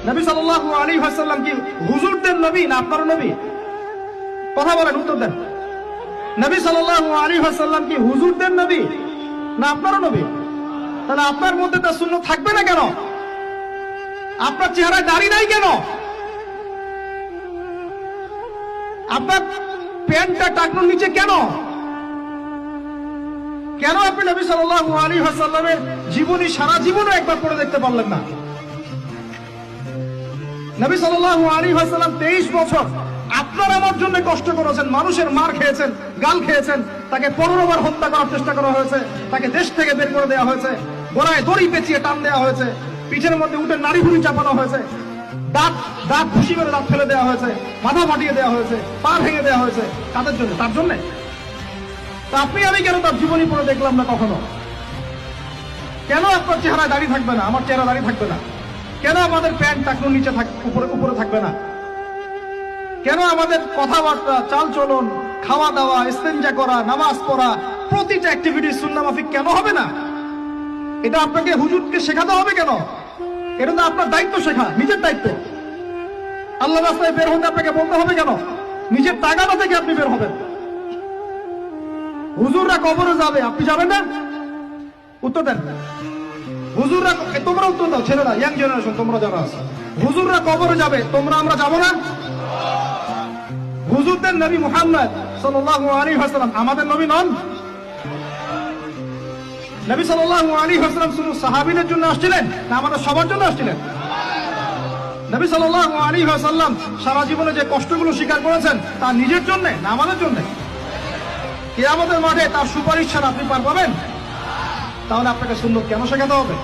নবী সাল্লাল্লাহু আলাইহি ওয়াসাল্লাম কি হুজুরদের নবী না আপনার নবী? কথা বলেন, উত্তর দেন। নবী সাল্লাল্লাহু আলাইহি ওয়াসাল্লাম কি হুজুরদের নবী না আপনার নবী? তাহলে আপনার মধ্যে তার সুন্নাত থাকবে না কেন? আপনার চেহারায় দাড়ি নাই কেন? আপনার প্যান্টটা টাকনুর নিচে কেন? কেন আপনি নবী সাল্লাল্লাহু আলাইহি ওয়াসাল্লামের জীবনী সারা জীবনও একবার পড়ে দেখতে পারলেন না? নবী সাল্লাল্লাহু আলাইহি ওয়াসাল্লাম 23 বছর আপনার আমার জন্য কষ্ট করেছেন, মানুষের মার খেয়েছেন, গাল খেয়েছেন, তাকে 15 বার হত্যা করার চেষ্টা করা হয়েছে, তাকে দেশ থেকে বের করে দেওয়া হয়েছে, গলায় দড়ি পেঁচিয়ে টান দেওয়া হয়েছে, পিঠের মধ্যে উঠে নাড়ি ভুড়ি চাপানো হয়েছে, দাঁত ঘুষি মেরে দাঁত ফেলে দেওয়া হয়েছে, মাথা ফাটিয়ে দেওয়া হয়েছে, পা ভেঙে দেওয়া হয়েছে। কাদের জন্য? তার জন্য। তা আপনি আমি কেন তার জীবনী পড়ে দেখলাম না কখনো? কেন আপনার চেহারায় দাড়ি থাকবে না, আমার চেহারা দাড়ি থাকবে না? কেন আমাদের প্যান্ট টাকনুর নিচে উপরে থাকবে না? কেন আমাদের কথাবার্তা, চাল চলন, খাওয়া দাওয়া, ইস্তেঞ্জা করা, নামাজ পড়া, প্রতিটা অ্যাক্টিভিটি সুন্নাহ মাফিক কেন হবে না? এটা আপনাকে হুজুরকে শেখাতে হবে কেন? এটা তো আপনার দায়িত্ব, শেখা নিজের দায়িত্ব। আল্লাহ রাস্তায় বের হতে আপনাকে বলতে হবে কেন? নিজের তাগাদা থেকে আপনি বের হবেন। হুজুররা কবরে যাবে, আপনি যাবেন না? উত্তর দেন। হুজুররা, তোমরা উত্তর দাও, ছেলেরা, ইয়াং জেনারেশন, তোমরা যারা আছো, হুজুররা কবরে যাবে, তোমরা আমরা যাবো না? হুজুরদের নবী মুহাম্মদ সাল্লাল্লাহু আলাইহি ওয়াসাল্লাম আমাদের নবী নন? নবী সাল্লাল্লাহু আলাইহি ওয়াসাল্লাম শুধু সাহাবীদের জন্য আসছিলেন না আমাদের সবার জন্য আসছিলেন? নবী সাল্লাল্লাহু আলাইহি ওয়াসাল্লাম সারা জীবনে যে কষ্টগুলো স্বীকার করেছেন তা নিজের জন্য না আমাদের জন্য? কিয়ামতের মাঠে তার সুপারিশ ছাড়া আপনি পার পাবেন? তাহলে আপনাকে সুন্নাত কেন শেখাতে হবে?